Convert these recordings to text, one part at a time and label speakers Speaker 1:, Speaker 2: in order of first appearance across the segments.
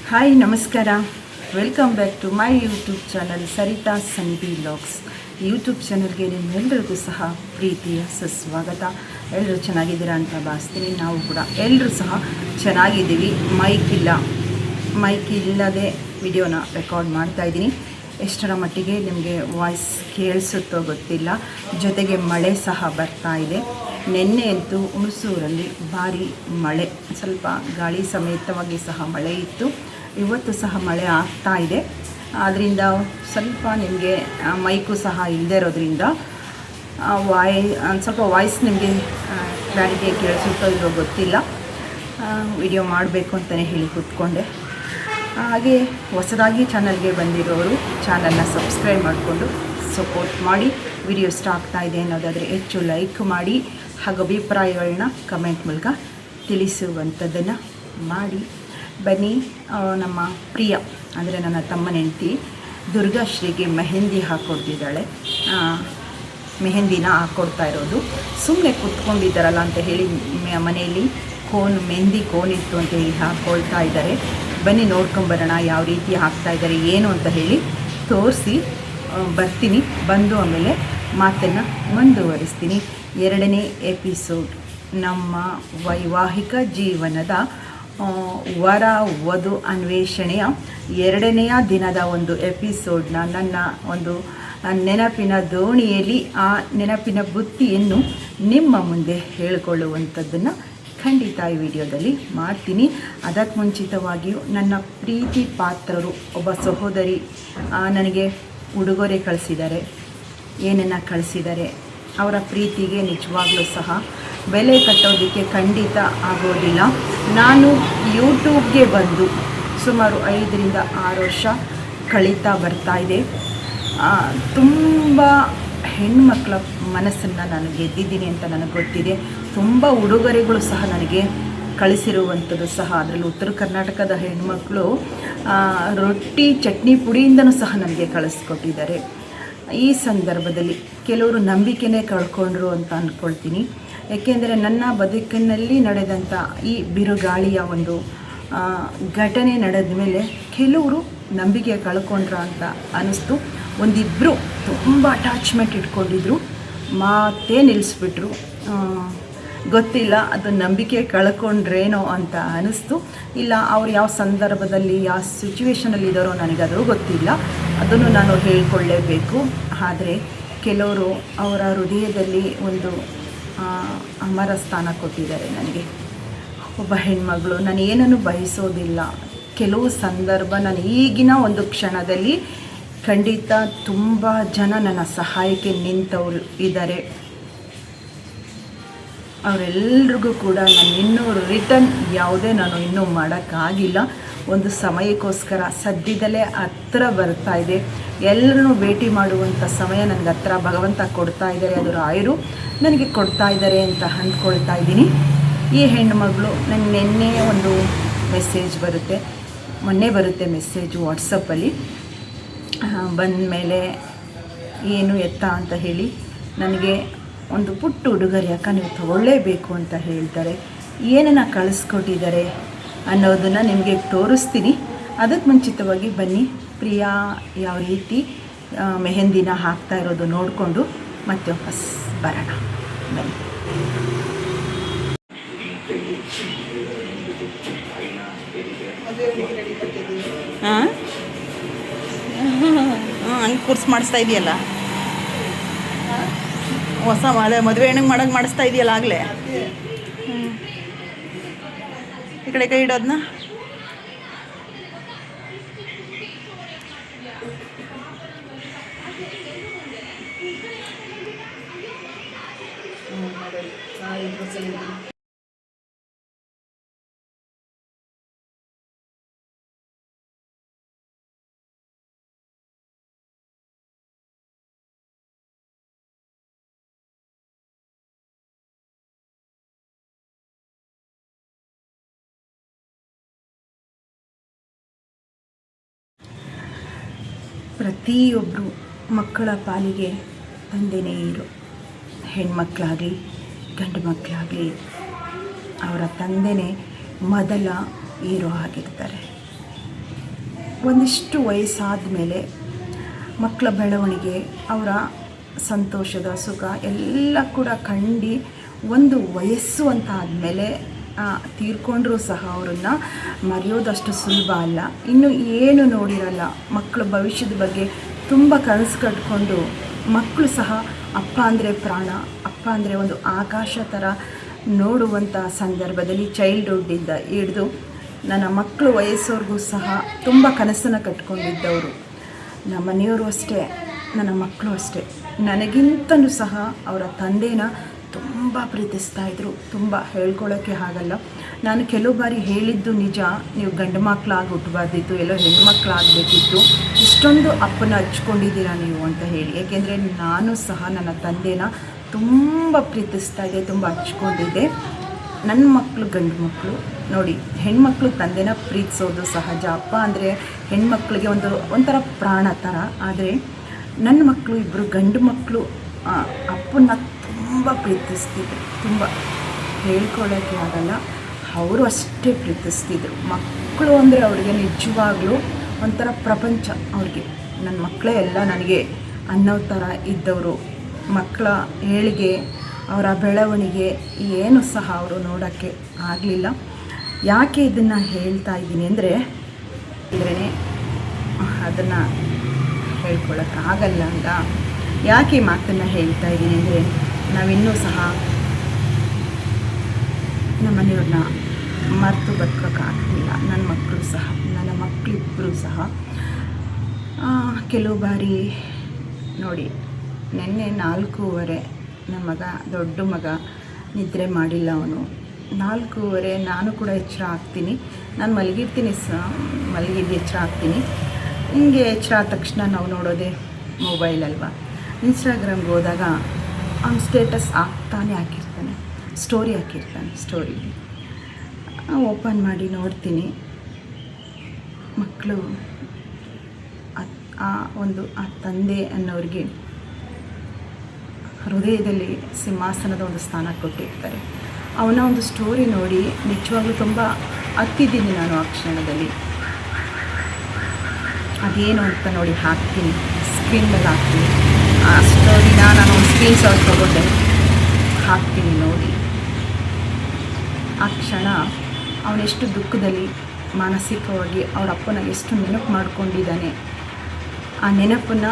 Speaker 1: Hi ನಮಸ್ಕಾರ, welcome back to my YouTube channel Saritha Sunny vlogs. YouTube ಚಾನಲ್ಗೆ ನಿಮ್ಮೆಲ್ಲರಿಗೂ ಸಹ ಪ್ರೀತಿಯ ಸುಸ್ವಾಗತ. ಎಲ್ಲರೂ ಚೆನ್ನಾಗಿದ್ದೀರಾ ಅಂತ ಭಾವಿಸ್ತೀನಿ. ನಾವು ಕೂಡ ಎಲ್ಲರೂ ಸಹ ಚೆನ್ನಾಗಿದ್ದೀವಿ. ಮೈಕ್ ಇಲ್ಲದೆ ವಿಡಿಯೋನ ರೆಕಾರ್ಡ್ ಮಾಡ್ತಾಯಿದ್ದೀನಿ. ಎಷ್ಟರ ಮಟ್ಟಿಗೆ ನಿಮಗೆ ವಾಯ್ಸ್ ಕೇಳಿಸುತ್ತೋ ಗೊತ್ತಿಲ್ಲ. ಜೊತೆಗೆ ಮಳೆ ಸಹ ಬರ್ತಾ ಇದೆ. ನಿನ್ನೆ ಅಂತೂ ಹುಣಸೂರಲ್ಲಿ ಭಾರಿ ಮಳೆ, ಸ್ವಲ್ಪ ಗಾಳಿ ಸಮೇತವಾಗಿ ಸಹ ಮಳೆ ಇತ್ತು. ಇವತ್ತು ಸಹ ಮಳೆ ಆಗ್ತಾ ಇದೆ. ಆದ್ದರಿಂದ ಸ್ವಲ್ಪ ನಿಮಗೆ ಮೈಕು ಸಹ ಇಲ್ಲದೆ ಇರೋದ್ರಿಂದ ಸ್ವಲ್ಪ ವಾಯ್ಸ್ ನಿಮಗೆ ಕ್ಲಾರಿಟಿ ಕೇಳಿಸುತ್ತೋ ಇಲ್ಲೋ ಗೊತ್ತಿಲ್ಲ. ವಿಡಿಯೋ ಮಾಡಬೇಕು ಅಂತಲೇ ಹೇಳಿ ಕೂತ್ಕೊಂಡೆ. ಹಾಗೆ ಹೊಸದಾಗಿ ಚಾನಲ್ಗೆ ಬಂದಿರೋರು ಚಾನಲ್ನ ಸಬ್ಸ್ಕ್ರೈಬ್ ಮಾಡಿಕೊಂಡು ಸಪೋರ್ಟ್ ಮಾಡಿ. ವಿಡಿಯೋ ಇಷ್ಟ ಆಗ್ತಾ ಇದೆ ಅನ್ನೋದಾದರೆ ಹೆಚ್ಚು ಲೈಕ್ ಮಾಡಿ, ಹಾಗೂ ಅಭಿಪ್ರಾಯಗಳನ್ನ ಕಮೆಂಟ್ ಮೂಲಕ ತಿಳಿಸುವಂಥದ್ದನ್ನು ಮಾಡಿ. ಬನ್ನಿ, ನಮ್ಮ ಪ್ರಿಯ ಅಂದರೆ ನನ್ನ ತಮ್ಮನ ಹೆಂಡತಿ ದುರ್ಗಾಶ್ರೀಗೆ ಮೆಹಂದಿ ಹಾಕ್ಕೊಡ್ತಿದ್ದಾಳೆ. ಮೆಹಂದಿನ ಹಾಕ್ಕೊಡ್ತಾ ಇರೋದು. ಸುಮ್ಮನೆ ಕೂತ್ಕೊಂಡಿದ್ದಾರಲ್ಲ ಅಂತ ಹೇಳಿ ಮನೆಯಲ್ಲಿ ಮೆಹಂದಿ ಕೋನ್ ಇತ್ತು ಅಂತ ಹೇಳಿ ಹಾಕ್ಕೊಳ್ತಾ ಇದ್ದಾರೆ. ಬನ್ನಿ ನೋಡ್ಕೊಂಬರೋಣ ಯಾವ ರೀತಿ ಹಾಕ್ತಾಯಿದ್ದಾರೆ ಏನು ಅಂತ ಹೇಳಿ ತೋರಿಸಿ ಬರ್ತೀನಿ. ಬಂದು ಆಮೇಲೆ ಮಾತನ್ನು ಮುಂದುವರಿಸ್ತೀನಿ. 2ನೇ ಎಪಿಸೋಡ್, ನಮ್ಮ ವೈವಾಹಿಕ ಜೀವನದ ವರ ವಧು ಅನ್ವೇಷಣೆಯ 2ನೇ ದಿನದ ಒಂದು ಎಪಿಸೋಡ್ನ ನನ್ನ ಒಂದು ನೆನಪಿನ ದೋಣಿಯಲ್ಲಿ ಆ ನೆನಪಿನ ಬುತ್ತಿಯನ್ನು ನಿಮ್ಮ ಮುಂದೆ ಹೇಳಿಕೊಳ್ಳುವಂಥದ್ದನ್ನು ಖಂಡಿತ ಈ ವಿಡಿಯೋದಲ್ಲಿ ಮಾಡ್ತೀನಿ. ಅದಕ್ಕೆ ಮುಂಚಿತವಾಗಿಯೂ ನನ್ನ ಪ್ರೀತಿ ಪಾತ್ರರು ಒಬ್ಬ ಸಹೋದರಿ ನನಗೆ ಉಡುಗೊರೆ ಕಳಿಸಿದ್ದಾರೆ. ಏನನ್ನು ಕಳಿಸಿದ್ದಾರೆ, ಅವರ ಪ್ರೀತಿಗೆ ನಿಜವಾಗ್ಲೂ ಸಹ ಬೆಲೆ ಕಟ್ಟೋದಕ್ಕೆ ಖಂಡಿತ ಆಗೋದಿಲ್ಲ. ನಾನು ಯೂಟ್ಯೂಬ್ಗೆ ಬಂದು ಸುಮಾರು 5ರಿಂದ 6 ವರ್ಷ ಕಳೀತಾ ಬರ್ತಾಯಿದೆ. ತುಂಬ ಹೆಣ್ಮಕ್ಳ ಮನಸ್ಸನ್ನು ನಾನು ಗೆದ್ದಿದ್ದೀನಿ ಅಂತ ನನಗೆ ಗೊತ್ತಿದೆ. ತುಂಬ ಉಡುಗೊರೆಗಳು ಸಹ ನನಗೆ ಕಳಿಸಿರುವಂಥದ್ದು ಸಹ, ಅದರಲ್ಲಿ ಉತ್ತರ ಕರ್ನಾಟಕದ ಹೆಣ್ಮಕ್ಳು ರೊಟ್ಟಿ ಚಟ್ನಿ ಪುಡಿಯಿಂದನೂ ಸಹ ನನಗೆ ಕಳಿಸ್ಕೊಟ್ಟಿದ್ದಾರೆ. ಈ ಸಂದರ್ಭದಲ್ಲಿ ಕೆಲವರು ನಂಬಿಕೆನೇ ಕಳ್ಕೊಂಡ್ರು ಅಂತ ಅಂದ್ಕೊಳ್ತೀನಿ. ಏಕೆಂದರೆ ನನ್ನ ಬದುಕಿನಲ್ಲಿ ನಡೆದಂಥ ಈ ಬಿರುಗಾಳಿಯ ಒಂದು ಘಟನೆ ನಡೆದ ಮೇಲೆ ಕೆಲವರು ನಂಬಿಕೆ ಕಳ್ಕೊಂಡ್ರ ಅಂತ ಅನ್ನಿಸ್ತು. ಒಂದಿಬ್ಬರು ತುಂಬ ಅಟ್ಯಾಚ್ಮೆಂಟ್ ಇಟ್ಕೊಂಡಿದ್ರು, ಮಾತೇ ನಿಲ್ಲಿಸ್ಬಿಟ್ರು. ಗೊತ್ತಿಲ್ಲ ಅದು ನಂಬಿಕೆ ಕಳ್ಕೊಂಡ್ರೇನೋ ಅಂತ ಅನ್ನಿಸ್ತು. ಇಲ್ಲ ಅವ್ರು ಯಾವ ಸಂದರ್ಭದಲ್ಲಿ ಯಾವ ಸಿಚುವೇಷನಲ್ಲಿ ಇದ್ದಾರೋ ನನಗದು ಗೊತ್ತಿಲ್ಲ, ಅದನ್ನು ನಾನು ಹೇಳಿಕೊಳ್ಳೇಬೇಕು. ಆದರೆ ಕೆಲವರು ಅವರ ಹೃದಯದಲ್ಲಿ ಒಂದು ಅಮರ ಸ್ಥಾನ ಕೊಟ್ಟಿದ್ದಾರೆ ನನಗೆ. ಒಬ್ಬ ಹೆಣ್ಮಗಳು, ನಾನು ಏನನ್ನು ಬಯಸೋದಿಲ್ಲ. ಕೆಲವು ಸಂದರ್ಭ ನಾನು ಈಗಿನ ಒಂದು ಕ್ಷಣದಲ್ಲಿ ಖಂಡಿತ ತುಂಬ ಜನ ನನ್ನ ಸಹಾಯಕ್ಕೆ ನಿಂತವರು ಇದ್ದಾರೆ. ಅವರೆಲ್ಲರಿಗೂ ಕೂಡ ನಾನು ಇನ್ನೂ ರಿಟರ್ನ್ ಯಾವುದೇ ನಾನು ಇನ್ನೂ ಮಾಡೋಕ್ಕಾಗಿಲ್ಲ. ಒಂದು ಸಮಯಕ್ಕೋಸ್ಕರ ಸದ್ಯದಲ್ಲೇ ಹತ್ರ ಬರ್ತಾ ಇದೆ. ಎಲ್ಲರೂ ಭೇಟಿ ಮಾಡುವಂಥ ಸಮಯ ನನಗೆ ಹತ್ರ ಭಗವಂತ ಕೊಡ್ತಾ ಇದ್ದಾರೆ, ಅದು ರಾಯರು ನನಗೆ ಕೊಡ್ತಾ ಇದ್ದಾರೆ ಅಂತ ಅಂದ್ಕೊಳ್ತಾ ಇದ್ದೀನಿ. ಈ ಹೆಣ್ಣುಮಗಳು ನನಗೆ ನಿನ್ನೆ ಒಂದು ಮೆಸೇಜ್ ಬರುತ್ತೆ, ಮೊನ್ನೆ ಬರುತ್ತೆ ಮೆಸೇಜು ವಾಟ್ಸಪ್ಪಲ್ಲಿ. ಬಂದ ಮೇಲೆ ಏನು ಎತ್ತ ಅಂತ ಹೇಳಿ ನನಗೆ ಒಂದು ಪುಟ್ಟ ಉಡುಗೊರೆ ಅಕ್ಕ ನೀವು ತಗೊಳ್ಳೇಬೇಕು ಅಂತ ಹೇಳ್ತಾರೆ. ಏನನ್ನು ಕಳಿಸ್ಕೊಟ್ಟಿದ್ದಾರೆ ಅನ್ನೋದನ್ನು ನಿಮಗೆ ತೋರಿಸ್ತೀನಿ. ಅದಕ್ಕೆ ಮುಂಚಿತವಾಗಿ ಬನ್ನಿ, ಪ್ರಿಯಾ ಯಾವ ರೀತಿ ಮೆಹಂದಿನ ಹಾಕ್ತಾ ಇರೋದು ನೋಡಿಕೊಂಡು ಮತ್ತೆ ವಾಪಸ್ ಬರೋಣ. ಬನ್ನಿ. ಹಾಂ ಹಂಗೆ ಕುರ್ಸ್ ಮಾಡಿಸ್ತಾ ಇದೆಯಲ್ಲ, ಹೊಸ ಮದುವೆ ಹೆಣ್ಣಿಗೆ ಮಾಡಿಸ್ತಾ ಇದೆಯಲ್ಲ ಆಗಲೇ. ಈ ಕಡೆ ಕೈ ಇಡೋದನ್ನ ಪ್ರತಿಯೊಬ್ಬರು ಮಕ್ಕಳ ಪಾಲಿಗೆ ತಂದೆನೇ ಇರು. ಹೆಣ್ಮಕ್ಳಾಗಲಿ ಗಂಡು ಮಕ್ಕಳಾಗಲಿ ಅವರ ತಂದೆನೇ ಮೊದಲ ಹೀರೋ ಆಗಿರ್ತಾರೆ. ಒಂದಿಷ್ಟು ವಯಸ್ಸಾದ ಮೇಲೆ ಮಕ್ಕಳ ಬೆಳವಣಿಗೆ, ಅವರ ಸಂತೋಷದ ಸುಖ ಎಲ್ಲ ಕೂಡ ಕಂಡು ಒಂದು ವಯಸ್ಸು ಅಂತ ಆದಮೇಲೆ ತೀರ್ಕೊಂಡ್ರೂ ಸಹ ಅವರನ್ನು ಮರೆಯೋದಷ್ಟು ಸುಲಭ ಅಲ್ಲ. ಇನ್ನು ಏನು ನೋಡಿರಲ್ಲ, ಮಕ್ಕಳ ಭವಿಷ್ಯದ ಬಗ್ಗೆ ತುಂಬ ಕನಸು ಕಟ್ಕೊಂಡು ಮಕ್ಕಳು ಸಹ ಅಪ್ಪ ಅಂದರೆ ಪ್ರಾಣ, ಅಪ್ಪ ಅಂದರೆ ಒಂದು ಆಕಾಶ ಥರ ನೋಡುವಂಥ ಸಂದರ್ಭದಲ್ಲಿ ಚೈಲ್ಡ್ಹುಡ್ಡಿಂದ ಹಿಡಿದು ನನ್ನ ಮಕ್ಕಳು ವಯಸ್ಸವ್ರಿಗೂ ಸಹ ತುಂಬ ಕನಸನ್ನು ಕಟ್ಕೊಂಡಿದ್ದವರು. ನಮ್ಮ ಮನೆಯವರು ಅಷ್ಟೇ, ನನ್ನ ಮಕ್ಕಳು ಅಷ್ಟೇ. ನನಗಿಂತಲೂ ಸಹ ಅವರ ತಂದೆನ ತುಂಬ ಪ್ರೀತಿಸ್ತಾಯಿದ್ರು. ತುಂಬ ಹೇಳ್ಕೊಳ್ಳೋಕ್ಕೆ ಆಗಲ್ಲ. ನಾನು ಕೆಲವು ಬಾರಿ ಹೇಳಿದ್ದು ನಿಜ, ನೀವು ಗಂಡು ಮಕ್ಕಳಾಗಿ ಹುಟ್ಟಬಾರ್ದಿತ್ತು, ಎಲ್ಲೋ ಹೆಣ್ಮಕ್ಳಾಗಬೇಕಿತ್ತು, ಇಷ್ಟೊಂದು ಅಪ್ಪನ ಹಚ್ಕೊಂಡಿದ್ದೀರಾ ನೀವು ಅಂತ ಹೇಳಿ. ಏಕೆಂದರೆ ನಾನು ಸಹ ನನ್ನ ತಂದೆನ ತುಂಬ ಪ್ರೀತಿಸ್ತಾಯಿದ್ದೆ, ತುಂಬ ಹಚ್ಕೊಂಡಿದ್ದೆ. ನನ್ನ ಮಕ್ಕಳು ಗಂಡು ಮಕ್ಕಳು ನೋಡಿ, ಹೆಣ್ಮಕ್ಳು ತಂದೆನ ಪ್ರೀತಿಸೋದು ಸಹಜ. ಅಪ್ಪ ಅಂದರೆ ಹೆಣ್ಮಕ್ಳಿಗೆ ಒಂಥರ ಪ್ರಾಣ ಥರ. ಆದರೆ ನನ್ನ ಮಕ್ಕಳು ಇಬ್ಬರು ಗಂಡು ಮಕ್ಕಳು ಅಪ್ಪನ ತುಂಬ ಪ್ರೀತಿಸ್ತಿದ್ರು. ತುಂಬ ಹೇಳ್ಕೊಳ್ಳೋಕ್ಕೆ ಆಗಲ್ಲ, ಅವರು ಅಷ್ಟೇ ಪ್ರೀತಿಸ್ತಿದ್ರು. ಮಕ್ಕಳು ಅಂದರೆ ಅವ್ರಿಗೆ ನಿಜವಾಗ್ಲೂ ಒಂಥರ ಪ್ರಪಂಚ ಅವ್ರಿಗೆ. ನನ್ನ ಮಕ್ಕಳೇ ಎಲ್ಲ ನನಗೆ ಅನ್ನೋ ಥರ ಇದ್ದವರು. ಮಕ್ಕಳ ಏಳಿಗೆ, ಅವರ ಬೆಳವಣಿಗೆ ಏನು ಸಹ ಅವರು ನೋಡೋಕ್ಕೆ ಆಗಲಿಲ್ಲ. ಯಾಕೆ ಇದನ್ನು ಹೇಳ್ತಾ ಇದ್ದೀನಿ ಅಂದರೆ ಅದನ್ನು ಹೇಳ್ಕೊಳ್ಳೋಕ್ಕಾಗಲ್ಲ ಅಂತ. ಯಾಕೆ ಈ ಮಾತನ್ನು ಹೇಳ್ತಾ ಇದ್ದೀನಿ ಅಂದರೆ, ನಾವಿನ್ನೂ ಸಹ ನಮ್ಮ ಮನೆಯವ್ರನ್ನ ಮರೆತು ಬದುಕೋಕ್ಕಾಗ್ತಿಲ್ಲ. ನನ್ನ ಮಕ್ಕಳು ಸಹ, ನನ್ನ ಮಕ್ಕಳಿಬ್ಬರು ಸಹ ಕೆಲವು ಬಾರಿ ನೋಡಿ, ನಿನ್ನೆ 4:15 ನನ್ನ ಮಗ, ದೊಡ್ಡ ಮಗ ನಿದ್ರೆ ಮಾಡಿಲ್ಲ. ಅವನು 4:15 ನಾನು ಕೂಡ ಎಚ್ಚರ ಆಗ್ತೀನಿ. ನಾನು ಮಲಗಿರ್ತೀನಿ, ಮಲಗಿದ್ದು ಎಚ್ಚರ ಆಗ್ತೀನಿ. ಹಿಂಗೆ ಎಚ್ಚರ ಆದ ತಕ್ಷಣ ನಾವು ನೋಡೋದೇ ಮೊಬೈಲ್ ಅಲ್ವಾ. ಇನ್ಸ್ಟಾಗ್ರಾಮ್ಗೆ ಹೋದಾಗ ಅವ್ನು ಸ್ಟೇಟಸ್ ಹಾಕಿರ್ತಾನೆ, ಸ್ಟೋರಿ ಹಾಕಿರ್ತಾನೆ. ಸ್ಟೋರಿ ಓಪನ್ ಮಾಡಿ ನೋಡ್ತೀನಿ. ಮಕ್ಕಳು ಆ ತಂದೆ ಅನ್ನೋರಿಗೆ ಹೃದಯದಲ್ಲಿ ಸಿಂಹಾಸನದ ಒಂದು ಸ್ಥಾನ ಕೊಟ್ಟಿರ್ತಾರೆ. ಅವನ ಒಂದು ಸ್ಟೋರಿ ನೋಡಿ ನಿಜವಾಗ್ಲೂ ತುಂಬ ಹತ್ತಿದ್ದೀನಿ ನಾನು ಆ ಕ್ಷಣದಲ್ಲಿ. ಅದೇನು ಅಂತ ನೋಡಿ ಹಾಕ್ತೀನಿ, ಸ್ಕ್ರೀನ್ ಮೇಲೆ ಹಾಕ್ತೀನಿ. ಆ ಸ್ಟೋರಿನ ನಾನು ಒಂದು ಸ್ಕ್ರೀನ್ ಶಾಟ್ ತೊಗೊಂಡೆ ಹಾಕ್ತೀನಿ ನೋಡಿ. ಆ ಕ್ಷಣ ಅವನೆಷ್ಟು ದುಃಖದಲ್ಲಿ ಮಾನಸಿಕವಾಗಿ ಅವರ ಅಪ್ಪನ ಎಷ್ಟು ನೆನಪು ಮಾಡ್ಕೊಂಡಿದ್ದಾನೆ. ಆ ನೆನಪನ್ನು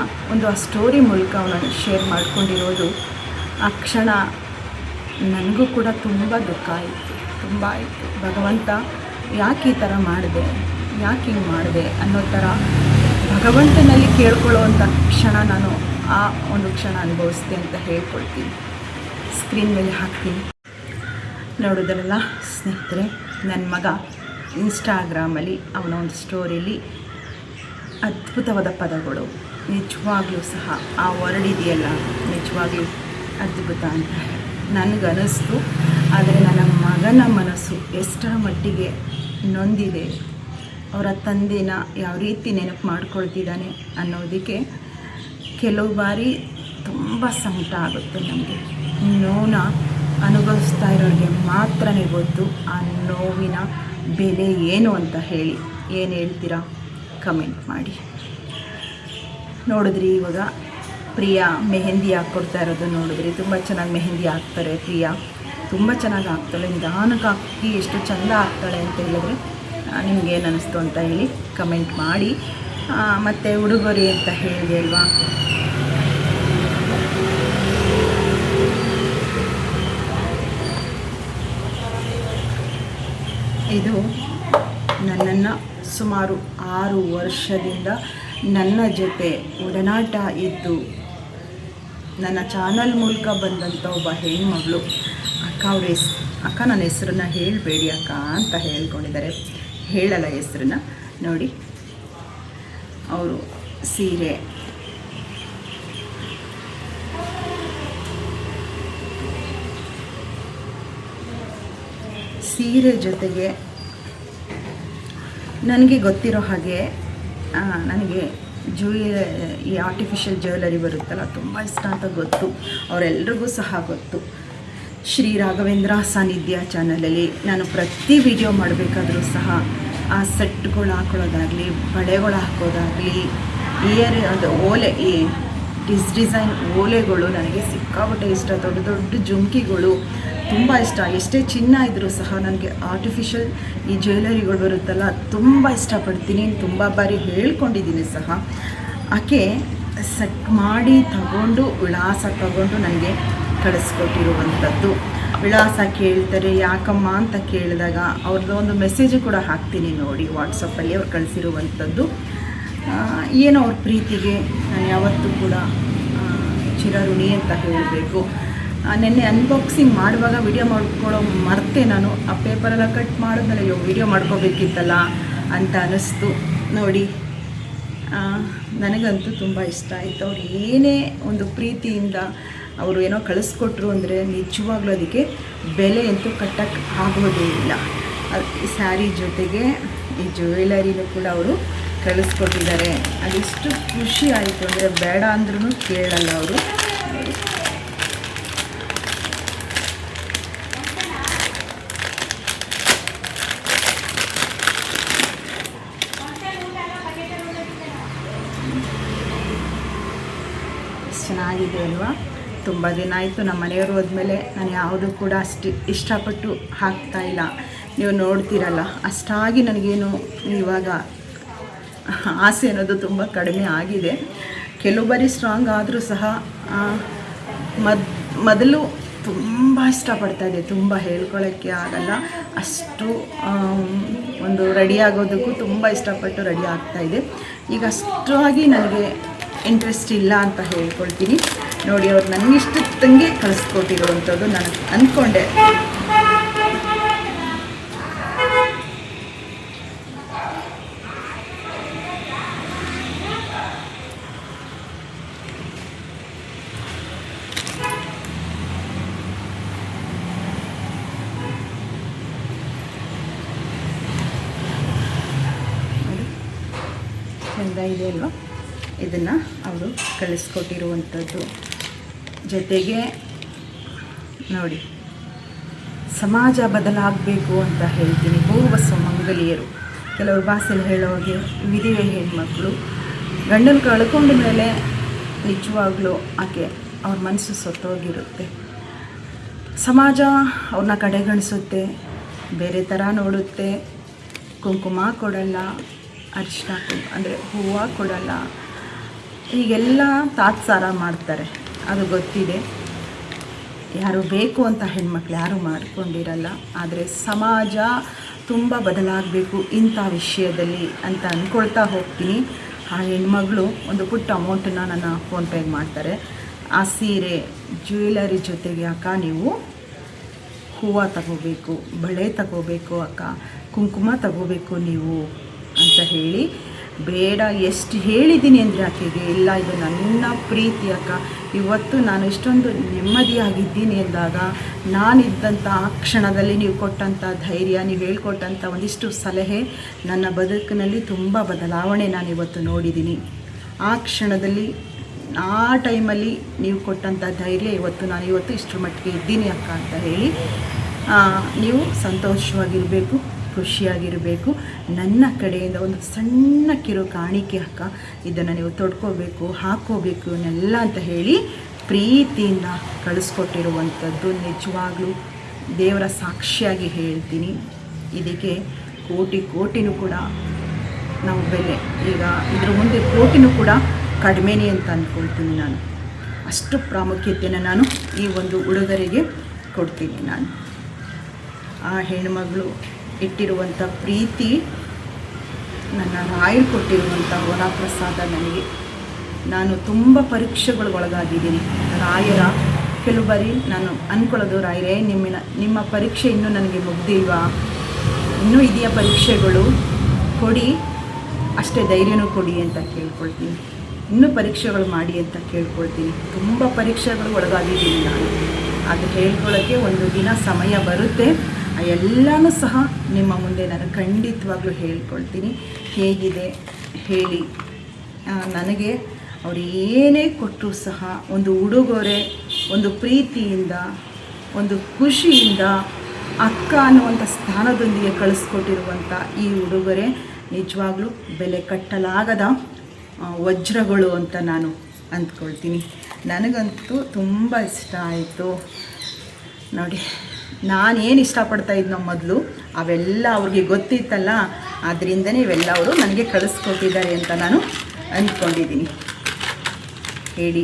Speaker 1: ಆ ಸ್ಟೋರಿ ಮೂಲಕ ಅವನು ಶೇರ್ ಮಾಡ್ಕೊಂಡಿರೋದು. ಆ ಕ್ಷಣ ನನಗೂ ಕೂಡ ತುಂಬ ದುಃಖ ಆಯಿತು, ತುಂಬ ಆಯಿತು. ಭಗವಂತ ಯಾಕೆ ಈ ಥರ ಮಾಡಿದೆ, ಯಾಕೆ ಹಿಂಗೆ ಮಾಡಿದೆ ಅನ್ನೋ ಥರ ಭಗವಂತನಲ್ಲಿ ಕೇಳ್ಕೊಳ್ಳೋವಂಥ ಕ್ಷಣ ನಾನು ಆ ಒಂದು ಕ್ಷಣ ಅನುಭವಿಸ್ದೆ ಅಂತ ಹೇಳ್ಕೊಳ್ತೀನಿ. ಸ್ಕ್ರೀನ್ ಮೇಲೆ ಹಾಕ್ತೀನಿ. ನೋಡೋದ್ರಲ್ಲ ಸ್ನೇಹಿತರೆ, ನನ್ನ ಮಗ ಇನ್ಸ್ಟಾಗ್ರಾಮಲ್ಲಿ ಅವನ ಒಂದು ಸ್ಟೋರಿಯಲ್ಲಿ ಅದ್ಭುತವಾದ ಪದಗಳು, ನಿಜವಾಗ್ಲೂ ಸಹ ಆ ವರ್ಡ್ ಇದೆಯಲ್ಲ, ನಿಜವಾಗ್ಲೂ ಅದ್ಭುತ ಅಂತ ನನಗನ್ನಿಸ್ತು. ಆದರೆ ನನ್ನ ಮಗನ ಮನಸ್ಸು ಎಷ್ಟರ ಮಟ್ಟಿಗೆ ನೊಂದಿದೆ, ಅವರ ತಂದೆನ ಯಾವ ರೀತಿ ನೆನಪು ಮಾಡ್ಕೊಳ್ತಿದ್ದಾನೆ ಅನ್ನೋದಕ್ಕೆ ಕೆಲವು ಬಾರಿ ತುಂಬ ಸಂಕಟ ಆಗುತ್ತೆ ನಮಗೆ. ನೋವನ್ನ ಅನುಭವಿಸ್ತಾ ಇರೋರಿಗೆ ಮಾತ್ರನೇ ಗೊತ್ತು ಆ ನೋವಿನ ಬೆಲೆ ಏನು ಅಂತ ಹೇಳಿ. ಏನು ಹೇಳ್ತೀರಾ ಕಮೆಂಟ್ ಮಾಡಿ. ನೋಡಿದ್ರಿ ಇವಾಗ ಪ್ರಿಯಾ ಮೆಹಂದಿ ಹಾಕ್ಕೊಡ್ತಾ ಇರೋದು ನೋಡಿದ್ರಿ. ತುಂಬ ಚೆನ್ನಾಗಿ ಮೆಹಂದಿ ಹಾಕ್ತಾರೆ ಪ್ರಿಯಾ, ತುಂಬ ಚೆನ್ನಾಗಿ ಹಾಕ್ತಾಳೆ. ನಿಧಾನಕ್ಕೆ ಹಾಕಿ ಎಷ್ಟು ಚೆಂದ ಹಾಕ್ತಾಳೆ ಅಂತ ಹೇಳಿದ್ರೆ ನಿಮಗೇನು ಅನ್ನಿಸ್ತು ಅಂತ ಹೇಳಿ ಕಮೆಂಟ್ ಮಾಡಿ. ಮತ್ತು ಉಡುಗೊರೆ ಅಂತ ಹೇಳಿದೆ ಅಲ್ವಾ, ಇದು ನನ್ನನ್ನು ಸುಮಾರು 6 ವರ್ಷದಿಂದ ನನ್ನ ಜೊತೆ ಒಡನಾಟ ಇದ್ದು ನನ್ನ ಚಾನಲ್ ಮೂಲಕ ಬಂದಂಥ ಒಬ್ಬ ಹೆಣ್ಮಗಳು ಅಕ್ಕ ನನ್ನ ಹೆಸರನ್ನ ಹೇಳಬೇಡಿ ಅಕ್ಕ ಅಂತ ಹೇಳ್ಕೊಂಡಿದ್ದಾರೆ. ಹೇಳಲ್ಲ ಹೆಸರನ್ನ. ನೋಡಿ, ಅವರು ಸೀರೆ ಜೊತೆಗೆ ನನಗೆ ಗೊತ್ತಿರೋ ಹಾಗೆ ನನಗೆ ಈ ಆರ್ಟಿಫಿಷಿಯಲ್ ಜ್ಯುವೆಲರಿ ಬರುತ್ತಲ್ಲ, ತುಂಬ ಇಷ್ಟ ಅಂತ ಗೊತ್ತು, ಅವರೆಲ್ರಿಗೂ ಸಹ ಗೊತ್ತು. ಶ್ರೀ ರಾಘವೇಂದ್ರ ಸಾನ್ನಿಧ್ಯ ಚಾನಲಲ್ಲಿ ನಾನು ಪ್ರತಿ ವಿಡಿಯೋ ಮಾಡಬೇಕಾದ್ರೂ ಸಹ ಆ ಸೆಟ್ಗಳು ಹಾಕೊಳ್ಳೋದಾಗಲಿ, ಬಳೆಗಳು ಹಾಕೋದಾಗಲಿ, ಅದು ಓಲೆ, ಈ ಡಿಸೈನ್ ಓಲೆಗಳು ನನಗೆ ಸಿಕ್ಕಾಪಟ್ಟೆ ಇಷ್ಟ. ದೊಡ್ಡ ದೊಡ್ಡ ಜುಮ್ಕಿಗಳು ತುಂಬ ಇಷ್ಟ. ಎಷ್ಟೇ ಚಿನ್ನ ಇದ್ದರೂ ಸಹ ನನಗೆ ಆರ್ಟಿಫಿಷಿಯಲ್ ಈ ಜ್ಯುವೆಲರಿಗಳು ಬರುತ್ತಲ್ಲ, ತುಂಬ ಇಷ್ಟಪಡ್ತೀನಿ. ತುಂಬ ಬಾರಿ ಹೇಳ್ಕೊಂಡಿದ್ದೀನಿ ಸಹ. ಆಕೆ ಸೆಟ್ ಮಾಡಿ ತಗೊಂಡು, ವಿಳಾಸ ತಗೊಂಡು ನನಗೆ ಕಳಿಸ್ಕೊಟ್ಟಿರುವಂಥದ್ದು. ವಿಳಾಸ ಕೇಳ್ತಾರೆ, ಯಾಕಮ್ಮ ಅಂತ ಕೇಳಿದಾಗ ಅವ್ರದ್ದು ಒಂದು ಮೆಸೇಜು ಕೂಡ ಹಾಕ್ತೀನಿ ನೋಡಿ, ವಾಟ್ಸಪ್ಪಲ್ಲಿ ಅವ್ರು ಕಳಿಸಿರುವಂಥದ್ದು. ಏನೋ ಅವ್ರ ಪ್ರೀತಿಗೆ ನಾನು ಯಾವತ್ತೂ ಕೂಡ ಚಿರಋಣಿ ಅಂತ ಹೇಳಬೇಕು. ನೆನ್ನೆ ಅನ್ಬಾಕ್ಸಿಂಗ್ ಮಾಡುವಾಗ ವಿಡಿಯೋ ಮಾಡ್ಕೊಳ್ಳೋ ಮರ್ತೆ ನಾನು. ಆ ಪೇಪರೆಲ್ಲ ಕಟ್ ಮಾಡಿದ್ಮೇಲೆ ವಿಡಿಯೋ ಮಾಡ್ಕೋಬೇಕಿತ್ತಲ್ಲ ಅಂತ ಅನ್ನಿಸ್ತು ನೋಡಿ. ನನಗಂತೂ ತುಂಬ ಇಷ್ಟ ಆಯಿತು. ಅವ್ರು ಏನೇ ಒಂದು ಪ್ರೀತಿಯಿಂದ ಅವರು ಏನೋ ಕಳಿಸ್ಕೊಟ್ರು ಅಂದರೆ ನಿಜವಾಗ್ಲೂ ಅದಕ್ಕೆ ಬೆಲೆ ಅಂತೂ ಕಟ್ಟಕ್ಕೆ ಆಗೋದೇ ಇಲ್ಲ. ಈ ಸ್ಯಾರಿ ಜೊತೆಗೆ ಈ ಜ್ಯುವೆಲರಿನೂ ಕೂಡ ಅವರು ಕಳಿಸ್ಕೊಟ್ಟಿದ್ದಾರೆ. ಅದೆಷ್ಟು ಖುಷಿ ಆಯಿತು ಅಂದರೆ ಬೇಡ ಅಂದ್ರೂ ಕೇಳಲ್ಲ ಅವರು. ಚೆನ್ನಾಗಿದೆ ಅಲ್ವಾ? ತುಂಬ ದಿನ ಆಯಿತು ನಮ್ಮ ಮನೆಯವರು ಹೋದ್ಮೇಲೆ ನಾನು ಯಾವುದೂ ಕೂಡ ಅಷ್ಟು ಇಷ್ಟಪಟ್ಟು ಹಾಕ್ತಾಯಿಲ್ಲ. ನೀವು ನೋಡ್ತೀರಲ್ಲ, ಅಷ್ಟಾಗಿ ನನಗೇನು ಇವಾಗ ಆಸೆ ಅನ್ನೋದು ತುಂಬ ಕಡಿಮೆ ಆಗಿದೆ. ಕೆಲವು ಬಾರಿ ಸ್ಟ್ರಾಂಗ್ ಆದರೂ ಸಹ ಮೊದಲು ತುಂಬ ಇಷ್ಟಪಡ್ತಾಯಿದ್ದೆ. ತುಂಬ ಹೇಳ್ಕೊಳ್ಳೋಕ್ಕೆ ಆಗಲ್ಲ, ಅಷ್ಟು ಒಂದು ರೆಡಿ ಆಗೋದಕ್ಕೂ ತುಂಬ ಇಷ್ಟಪಟ್ಟು ರೆಡಿ ಆಗ್ತಾಯಿದ್ದೆ. ಈಗ ಅಷ್ಟಾಗಿ ನನಗೆ ಇಂಟ್ರೆಸ್ಟ್ ಇಲ್ಲ ಅಂತ ಹೇಳ್ಕೊಳ್ತೀನಿ ನೋಡಿ. ಅವ್ರು ನನಗಿಷ್ಟಂಗೆ ಕಳಿಸ್ಕೊಟ್ಟಿರುವಂಥದ್ದು ನಾನು ಅಂದ್ಕೊಂಡೆ. ಚೆಂದ ಇದೆ ಅಲ್ವಾ? ಇದನ್ನು ಅವರು ಕಳಿಸ್ಕೊಟ್ಟಿರುವಂಥದ್ದು. ಜೊತೆಗೆ ನೋಡಿ, ಸಮಾಜ ಬದಲಾಗಬೇಕು ಅಂತ ಹೇಳ್ತೀನಿ. ಪೂರ್ವ ಸುಮಂಗಲಿಯರು, ಕೆಲವರು ಭಾಷೆಯಲ್ಲಿ ಹೇಳೋಗೆ ವಿಧವೆ ಹೆಣ್ಮಕ್ಳು ಗಂಡನ ಕಳ್ಕೊಂಡ ಮೇಲೆ ನಿಜವಾಗ್ಲೂ ಆಕೆ ಅವ್ರ ಮನಸ್ಸು ಸತ್ತೋಗಿರುತ್ತೆ. ಸಮಾಜ ಅವ್ರನ್ನ ಕಡೆಗಣಿಸುತ್ತೆ, ಬೇರೆ ಥರ ನೋಡುತ್ತೆ. ಕುಂಕುಮ ಕೊಡಲ್ಲ, ಅರಿಶಿನ ಅಂದರೆ ಹೂವು ಕೊಡಲ್ಲ, ಹೀಗೆಲ್ಲ ತಾತ್ಸಾರ ಮಾಡ್ತಾರೆ. ಅದು ಗೊತ್ತಿದೆ. ಯಾರು ಬೇಕು ಅಂತ ಹೆಣ್ಮಕ್ಳು ಯಾರೂ ಮಾಡ್ಕೊಂಡಿರಲ್ಲ. ಆದರೆ ಸಮಾಜ ತುಂಬ ಬದಲಾಗಬೇಕು ಇಂಥ ವಿಷಯದಲ್ಲಿ ಅಂತ ಅಂದ್ಕೊಳ್ತಾ ಹೋಗ್ತೀನಿ. ಆ ಹೆಣ್ಮಗಳು ಒಂದು ಪುಟ್ಟ ಅಮೌಂಟನ್ನು ನನ್ನ ಫೋನ್ಪೇಗೆ ಮಾಡ್ತಾರೆ. ಆ ಸೀರೆ ಜ್ಯುವೆಲರಿ ಜೊತೆಗೆ ಅಕ್ಕ ನೀವು ಹೂವು ತಗೋಬೇಕು, ಬಳೆ ತಗೋಬೇಕು ಅಕ್ಕ, ಕುಂಕುಮ ತಗೋಬೇಕು ನೀವು ಅಂತ ಹೇಳಿ, ಬೇಡ ಎಷ್ಟು ಹೇಳಿದ್ದೀನಿ ಅಂದರೆ ಆಕೆಗೆ, ಇಲ್ಲ ಇದು ನನ್ನ ಪ್ರೀತಿ ಅಕ್ಕ, ಇವತ್ತು ನಾನು ಇಷ್ಟೊಂದು ನೆಮ್ಮದಿಯಾಗಿದ್ದೀನಿ ಎಂದಾಗ ನಾನಿದ್ದಂಥ ಆ ಕ್ಷಣದಲ್ಲಿ ನೀವು ಕೊಟ್ಟಂಥ ಧೈರ್ಯ, ನೀವು ಹೇಳ್ಕೊಟ್ಟಂಥ ಒಂದಿಷ್ಟು ಸಲಹೆ ನನ್ನ ಬದುಕಿನಲ್ಲಿ ತುಂಬ ಬದಲಾವಣೆ ನಾನು ಇವತ್ತು ನೋಡಿದ್ದೀನಿ. ಆ ಕ್ಷಣದಲ್ಲಿ, ಆ ಟೈಮಲ್ಲಿ ನೀವು ಕೊಟ್ಟಂಥ ಧೈರ್ಯ ಇವತ್ತು ನಾನು ಇಷ್ಟರ ಮಟ್ಟಿಗೆ ಇದ್ದೀನಿ ಅಕ್ಕ ಅಂತ ಹೇಳಿ, ನೀವು ಸಂತೋಷವಾಗಿರಬೇಕು, ಖುಷಿಯಾಗಿರಬೇಕು. ನನ್ನ ಕಡೆಯಿಂದ ಒಂದು ಸಣ್ಣ ಕಿರು ಕಾಣಿಕೆ ಅಕ್ಕ, ಇದನ್ನು ನೀವು ತೊಡ್ಕೋಬೇಕು, ಹಾಕ್ಕೋಬೇಕು ಇನ್ನೆಲ್ಲ ಅಂತ ಹೇಳಿ ಪ್ರೀತಿಯಿಂದ ಕಳಿಸ್ಕೊಟ್ಟಿರುವಂಥದ್ದು. ನಿಜವಾಗ್ಲೂ ದೇವರ ಸಾಕ್ಷಿಯಾಗಿ ಹೇಳ್ತೀನಿ, ಇದಕ್ಕೆ ಕೋಟಿನೂ ಕೂಡ ನಾವು ಬೆಲೆ, ಈಗ ಇದ್ರ ಮುಂದೆ ಕೋಟಿನೂ ಕೂಡ ಕಡಿಮೆನೇ ಅಂತ ಅಂದ್ಕೊಳ್ತೀನಿ ನಾನು. ಅಷ್ಟು ಪ್ರಾಮುಖ್ಯತೆಯನ್ನು ನಾನು ಈ ಒಂದು ಉಡುಗೊರೆಗೆ ಕೊಡ್ತೀನಿ ನಾನು. ಆ ಹೆಣ್ಮಗಳು ಇಟ್ಟಿರುವಂಥ ಪ್ರೀತಿ, ನನ್ನ ರಾಯರು ಕೊಟ್ಟಿರುವಂಥ ವರಪ್ರಸಾದ ನನಗೆ. ನಾನು ತುಂಬ ಪರೀಕ್ಷೆಗಳು ಒಳಗಾಗಿದ್ದೀನಿ ರಾಯರ. ಕೆಲವು ಬಾರಿ ನಾನು ಅಂದ್ಕೊಳ್ಳೋದು, ರಾಯರೇ ನಿಮ್ಮ ಪರೀಕ್ಷೆ ಇನ್ನೂ ನನಗೆ ಮುಗ್ದಿಲ್ವಾ, ಇನ್ನೂ ಇದೆಯಾ ಪರೀಕ್ಷೆಗಳು, ಕೊಡಿ, ಅಷ್ಟೇ ಧೈರ್ಯನೂ ಕೊಡಿ ಅಂತ ಕೇಳ್ಕೊಳ್ತೀನಿ. ಇನ್ನೂ ಪರೀಕ್ಷೆಗಳು ಮಾಡಿ ಅಂತ ಕೇಳ್ಕೊಳ್ತೀನಿ. ತುಂಬ ಪರೀಕ್ಷೆಗಳು ಒಳಗಾಗಿದ್ದೀನಿ ನಾನು. ಅದು ಹೇಳ್ಕೊಳ್ಳೋಕ್ಕೆ ಒಂದು ದಿನ ಸಮಯ ಬರುತ್ತೆ. ಎಲ್ಲನೂ ಸಹ ನಿಮ್ಮ ಮುಂದೆ ನಾನು ಖಂಡಿತವಾಗ್ಲೂ ಹೇಳ್ಕೊಳ್ತೀನಿ. ಹೇಗಿದೆ ಹೇಳಿ. ನನಗೆ ಅವರು ಏನೇ ಕೊಟ್ಟರೂ ಸಹ ಒಂದು ಉಡುಗೊರೆ, ಒಂದು ಪ್ರೀತಿಯಿಂದ, ಒಂದು ಖುಷಿಯಿಂದ ಅಕ್ಕ ಅನ್ನುವಂಥ ಸ್ಥಾನದೊಂದಿಗೆ ಕಳಿಸ್ಕೊಟ್ಟಿರುವಂಥ ಈ ಉಡುಗೊರೆ ನಿಜವಾಗ್ಲೂ ಬೆಲೆ ಕಟ್ಟಲಾಗದ ವಜ್ರಗಳು ಅಂತ ನಾನು ಅಂದ್ಕೊಳ್ತೀನಿ. ನನಗಂತೂ ತುಂಬ ಇಷ್ಟ ಆಯಿತು ನೋಡಿ. ನಾನೇನು ಇಷ್ಟಪಡ್ತಾ ಇದ್ನೋ ಮೊದಲು ಅವೆಲ್ಲ ಅವ್ರಿಗೆ ಗೊತ್ತಿತ್ತಲ್ಲ, ಅದರಿಂದನೇ ಇವೆಲ್ಲ ಅವರು ನನಗೆ ಕಳಿಸ್ಕೊಟ್ಟಿದ್ದಾರೆ ಅಂತ ನಾನು ಅಂದ್ಕೊಂಡಿದ್ದೀನಿ. ಹೇಳಿ,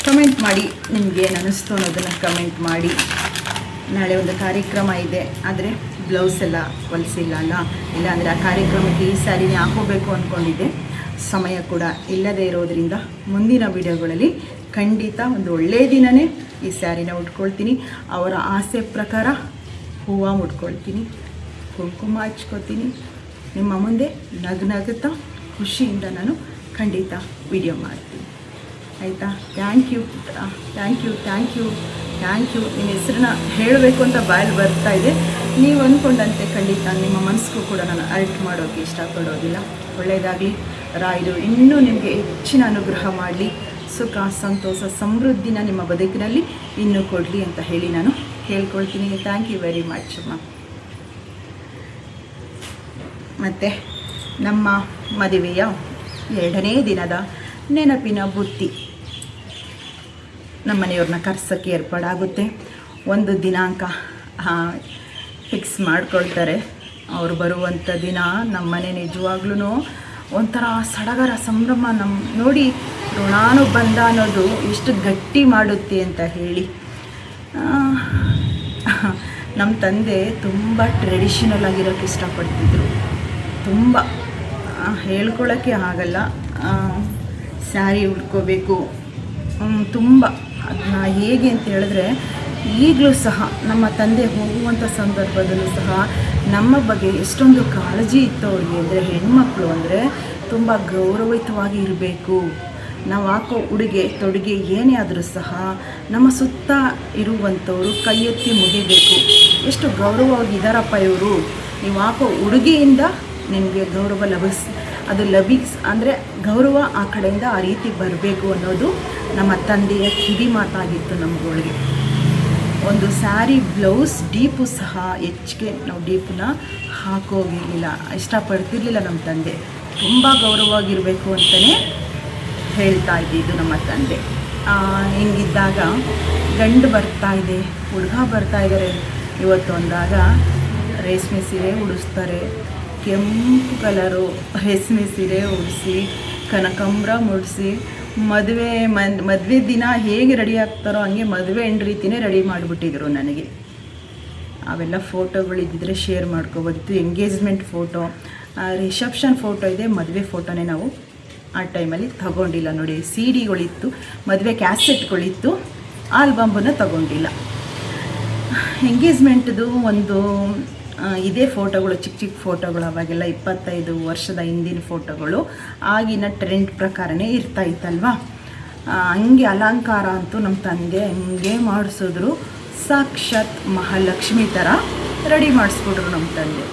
Speaker 1: ಕಮೆಂಟ್ ಮಾಡಿ, ನಿಮಗೇನು ಅನ್ನಿಸ್ತು ಅನ್ನೋದನ್ನು ಕಮೆಂಟ್ ಮಾಡಿ. ನಾಳೆ ಒಂದು ಕಾರ್ಯಕ್ರಮ ಇದೆ, ಆದರೆ ಬ್ಲೌಸ್ ಎಲ್ಲ ಹೊಲಿಸಿಲ್ಲ ಅಲ್ಲ, ಇಲ್ಲಾಂದರೆ ಆ ಕಾರ್ಯಕ್ರಮಕ್ಕೆ ಈ ಸ್ಯಾರಿನೇ ಹಾಕೋಬೇಕು ಅಂದ್ಕೊಂಡಿದ್ದೆ. ಸಮಯ ಕೂಡ ಇಲ್ಲದೇ ಇರೋದರಿಂದ ಮುಂದಿನ ವಿಡಿಯೋಗಳಲ್ಲಿ ಖಂಡಿತ ಒಂದು ಒಳ್ಳೆಯ ದಿನವೇ ಈ ಸ್ಯಾರಿನ ಉಟ್ಕೊಳ್ತೀನಿ. ಅವರ ಆಸೆ ಪ್ರಕಾರ ಹೂವು ಮುಟ್ಕೊಳ್ತೀನಿ, ಕುಂಕುಮ ಹಚ್ಕೋತೀನಿ. ನಿಮ್ಮ ಮುಂದೆ ನಗುತ್ತಾ ಖುಷಿಯಿಂದ ನಾನು ಖಂಡಿತ ವಿಡಿಯೋ ಮಾಡ್ತೀನಿ, ಆಯಿತಾ? Thank you. ನಿಮ್ಮ ಹೆಸರನ್ನ ಹೇಳಬೇಕು ಅಂತ ಬಾಯಲ್ಲಿ ಬರ್ತಾ ಇದೆ. ನೀವು ಅಂದ್ಕೊಂಡಂತೆ ಖಂಡಿತ ನಿಮ್ಮ ಮನಸ್ಸಿಗೂ ಕೂಡ ನಾನು ಅರ್ಟ್ ಮಾಡೋಕ್ಕೆ ಇಷ್ಟಪಡೋದಿಲ್ಲ. ಒಳ್ಳೆಯದಾಗಲಿ. ರಾಯರು ಇನ್ನೂ ನಿಮಗೆ ಹೆಚ್ಚಿನ ಅನುಗ್ರಹ ಮಾಡಲಿ, ಸುಖ ಸಂತೋಷ ಸಮೃದ್ಧಿನ ನಿಮ್ಮ ಬದುಕಿನಲ್ಲಿ ಇನ್ನೂ ಕೊಡಲಿ ಅಂತ ಹೇಳಿ ನಾನು ಹೇಳ್ಕೊಳ್ತೀನಿ. ಥ್ಯಾಂಕ್ ಯು ವೆರಿ ಮಚ್ ಅಮ್ಮ. ಮತ್ತು ನಮ್ಮ ಮದುವೆಯ 2ನೇ ದಿನದ ನೆನಪಿನ ಬುತ್ತಿ ನಮ್ಮ ಮನೆಯವ್ರನ್ನ ಕರ್ಸೋಕ್ಕೆ ಏರ್ಪಾಡಾಗುತ್ತೆ. ಒಂದು ದಿನಾಂಕ ಫಿಕ್ಸ್ ಮಾಡ್ಕೊಳ್ತಾರೆ. ಅವರು ಬರುವಂಥ ದಿನ ನಮ್ಮನೆ ನಿಜವಾಗ್ಲೂ ಒಂಥರ ಸಡಗರ ಸಂಭ್ರಮ. ನೋಡಿ, ಋಣಾನುಬಂಧ ಅನ್ನೋದು ಎಷ್ಟು ಗಟ್ಟಿ ಮಾಡುತ್ತೆ ಅಂತ ಹೇಳಿ. ನಮ್ಮ ತಂದೆ ತುಂಬ ಟ್ರೆಡಿಷನಲ್ ಆಗಿರೋಕ್ಕೆ ಇಷ್ಟಪಡ್ತಿದ್ರು. ತುಂಬ ಹೇಳ್ಕೊಳ್ಳೋಕ್ಕೆ ಆಗಲ್ಲ. ಸ್ಯಾರಿ ಉಟ್ಕೋಬೇಕು ತುಂಬ. ಅದನ್ನ ಹೇಗೆ ಅಂತ ಹೇಳಿದ್ರೆ, ಈಗಲೂ ಸಹ ನಮ್ಮ ತಂದೆ ಹೋಗುವಂಥ ಸಂದರ್ಭದಲ್ಲೂ ಸಹ ನಮ್ಮ ಬಗ್ಗೆ ಎಷ್ಟೊಂದು ಕಾಳಜಿ ಇತ್ತು ಅವ್ರಿಗೆ. ಅಂದರೆ ಹೆಣ್ಮಕ್ಳು ಅಂದರೆ ತುಂಬ ಗೌರವಯುತವಾಗಿ ಇರಬೇಕು. ನಾವು ಹಾಕೋ ಉಡುಗೆ ತೊಡುಗೆ ಏನೇ ಆದರೂ ಸಹ ನಮ್ಮ ಸುತ್ತ ಇರುವಂಥವರು ಕೈ ಎತ್ತಿ ಮುಗಿಬೇಕು. ಎಷ್ಟು ಗೌರವವಾಗಿದ್ದಾರಪ್ಪ ಇವರು, ನೀವು ಹಾಕೋ ಉಡುಗೆಯಿಂದ ನಿಮಗೆ ಗೌರವ ಅಂದರೆ ಗೌರವ ಆ ಕಡೆಯಿಂದ ಆ ರೀತಿ ಬರಬೇಕು ಅನ್ನೋದು ನಮ್ಮ ತಂದೆಯ ಕಿವಿ ಮಾತಾಗಿತ್ತು ನಮ್ಮಗಳಿಗೆ. ಒಂದು ಸ್ಯಾರಿ ಬ್ಲೌಸ್ ಡೀಪು ಸಹ ಹೆಚ್ಚಿಗೆ ನಾವು ಡೀಪನ್ನ ಹಾಕೋಗಿರಲಿಲ್ಲ, ಇಷ್ಟಪಡ್ತಿರ್ಲಿಲ್ಲ ನಮ್ಮ ತಂದೆ. ತುಂಬ ಗೌರವವಾಗಿರಬೇಕು ಅಂತಲೇ ಹೇಳ್ತಾ ಇದ್ದಿದ್ದು ನಮ್ಮ ತಂದೆ. ಹಿಂಗಿದ್ದಾಗ ಗಂಡು ಬರ್ತಾಯಿದೆ, ಹುಡುಗ ಬರ್ತಾಯಿದ್ದಾರೆ ಇವತ್ತು ಅಂದಾಗ ರೇಷ್ಮೆ ಸೀರೆ ಉಡಿಸ್ತಾರೆ. ಕೆಂಪು ಕಲರು ರೇಷ್ಮೆ ಸೀರೆ ಉಡಿಸಿ, ಕನಕಾಂಬರ ಮುಡಿಸಿ, ಮದುವೆ ದಿನ ಹೇಗೆ ರೆಡಿ ಆಗ್ತಾರೋ ಹಂಗೆ ಮದುವೆ ಹೆಣ್ಣು ರೀತಿಯೇ ರೆಡಿ ಮಾಡಿಬಿಟ್ಟಿದ್ರು ನನಗೆ. ಅವೆಲ್ಲ ಫೋಟೋಗಳಿದ್ದಿದ್ರೆ ಶೇರ್ ಮಾಡ್ಕೋಬೋದಿತ್ತು. ಎಂಗೇಜ್ಮೆಂಟ್ ಫೋಟೋ, ರಿಸೆಪ್ಷನ್ ಫೋಟೋ ಇದೆ, ಮದುವೆ ಫೋಟೋನೇ ನಾವು ಆ ಟೈಮಲ್ಲಿ ತಗೊಂಡಿಲ್ಲ ನೋಡಿ. CD ಗಳಿತ್ತು, ಮದುವೆ ಕ್ಯಾಸೆಟ್ಗಳಿತ್ತು, ಆಲ್ಬಂಬನ್ನು ತಗೊಂಡಿಲ್ಲ. ಎಂಗೇಜ್ಮೆಂಟ್ದು ಒಂದು ಇದೇ ಫೋಟೋಗಳು, ಚಿಕ್ಕ ಚಿಕ್ಕ ಫೋಟೋಗಳು. ಅವಾಗೆಲ್ಲ 25 ವರ್ಷದ ಹಿಂದಿನ ಫೋಟೋಗಳು. ಆಗಿನ ಟ್ರೆಂಡ್ ಪ್ರಕಾರನೇ ಇರ್ತಾಯಿತ್ತಲ್ವ. ಹಂಗೆ ಅಲಂಕಾರ ಅಂತೂ ನಮ್ಮ ತಂದೆ ಹಂಗೆ ಮಾಡಿಸಿದ್ರು. ಸಾಕ್ಷಾತ್ ಮಹಾಲಕ್ಷ್ಮಿ ಥರ ರೆಡಿ ಮಾಡಿಸ್ಬಿಟ್ರು ನಮ್ಮ ತಂದೆ.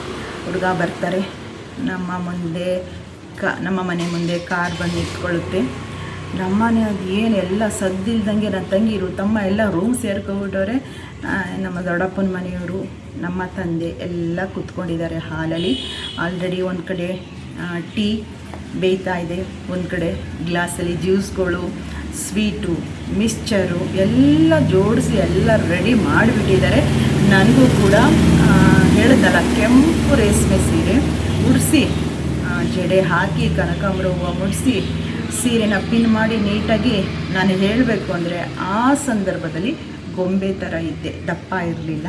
Speaker 1: ಹುಡುಗ ಬರ್ತಾರೆ, ನಮ್ಮ ಮನೆ ಮುಂದೆ ಕಾರ್ ಬಂದು ನಿಂತ್ಕೊಳ್ಳುತ್ತೆ. ನಮ್ಮನೆ ಅದು ಏನೆಲ್ಲ ಸದ್ದಿಲ್ದಂಗೆ ನನ್ನ ತಂಗಿರು ತಮ್ಮ ಎಲ್ಲ ರೂಮ್ ಸೇರ್ಕೊಬಿಟ್ಟವ್ರೆ. ನಮ್ಮ ದೊಡ್ಡಪ್ಪನ ಮನೆಯವರು, ನಮ್ಮ ತಂದೆ ಎಲ್ಲ ಕೂತ್ಕೊಂಡಿದ್ದಾರೆ ಹಾಲಲ್ಲಿ. ಆಲ್ರೆಡಿ ಒಂದು ಕಡೆ ಟೀ ಬೇಯ್ತಾ ಇದೆ, ಒಂದು ಕಡೆ ಗ್ಲಾಸಲ್ಲಿ ಜ್ಯೂಸ್ಗಳು, ಸ್ವೀಟು, ಮಿಕ್ಸ್ಚರು ಎಲ್ಲ ಜೋಡಿಸಿ ಎಲ್ಲ ರೆಡಿ ಮಾಡಿಬಿಟ್ಟಿದ್ದಾರೆ. ನನಗೂ ಕೂಡ ಹೇಳಿದ್ನಲ್ಲ, ಕೆಂಪು ರೇಷ್ಮೆ ಸೀರೆ ಉಡಿಸಿ, ಜಡೆ ಹಾಕಿ, ಕನಕಾಂಬರ ಹೂವು ಮುಡಿಸಿ, ಸೀರೆನ ಪಿನ್ ಮಾಡಿ ನೀಟಾಗಿ. ನಾನು ಹೇಳಬೇಕು ಅಂದರೆ ಆ ಸಂದರ್ಭದಲ್ಲಿ ಗೊಂಬೆ ಥರ ಇದ್ದೆ, ದಪ್ಪ ಇರಲಿಲ್ಲ.